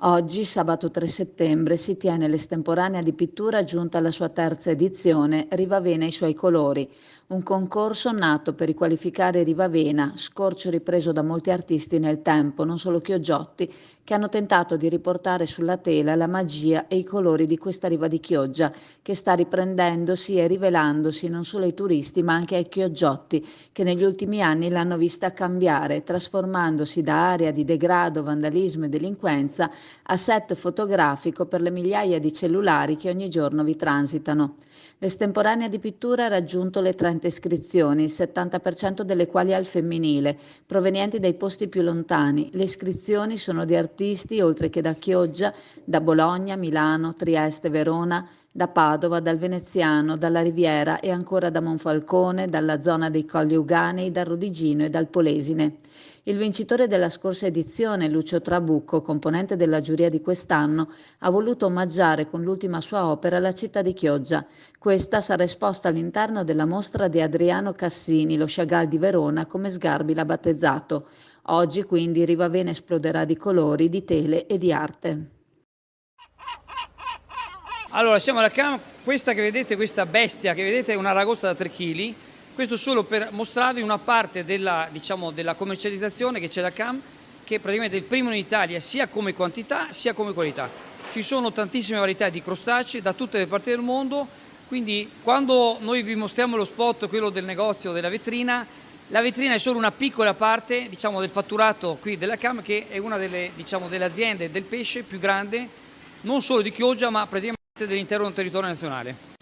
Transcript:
Oggi, sabato 3 settembre, si tiene l'estemporanea di pittura giunta alla sua terza edizione, Rivavena e i suoi colori, un concorso nato per riqualificare Rivavena, scorcio ripreso da molti artisti nel tempo, non solo Chiogiotti, che hanno tentato di riportare sulla tela la magia e i colori di questa riva di Chioggia, che sta riprendendosi e rivelandosi non solo ai turisti ma anche ai Chiogiotti, che negli ultimi anni l'hanno vista cambiare, trasformandosi da area di degrado, vandalismo e delinquenza a set fotografico per le migliaia di cellulari che ogni giorno vi transitano. L'estemporanea di pittura ha raggiunto le 30 iscrizioni, il 70% delle quali al femminile, provenienti dai posti più lontani. Le iscrizioni sono di artisti, oltre che da Chioggia, da Bologna, Milano, Trieste, Verona, da Padova, dal Veneziano, dalla Riviera e ancora da Monfalcone, dalla zona dei Colli Euganei, dal Rudigino e dal Polesine. Il vincitore della scorsa edizione, Lucio Trabucco, componente della giuria di quest'anno, ha voluto omaggiare con l'ultima sua opera la città di Chioggia. Questa sarà esposta all'interno della mostra di Adriano Cassini, lo Chagall di Verona, come Sgarbi l'ha battezzato. Oggi quindi Rivavena esploderà di colori, di tele e di arte. Allora, siamo alla CAM, questa che vedete, questa bestia che vedete è una aragosta da 3 kg. Questo solo per mostrarvi una parte della, della commercializzazione che c'è da CAM, che praticamente è il primo in Italia sia come quantità sia come qualità. Ci sono tantissime varietà di crostacei da tutte le parti del mondo, quindi quando noi vi mostriamo lo spot, quello del negozio, della vetrina, la vetrina è solo una piccola parte del fatturato qui della CAM, che è una delle, delle aziende del pesce più grande, non solo di Chioggia ma praticamente dell'intero territorio nazionale.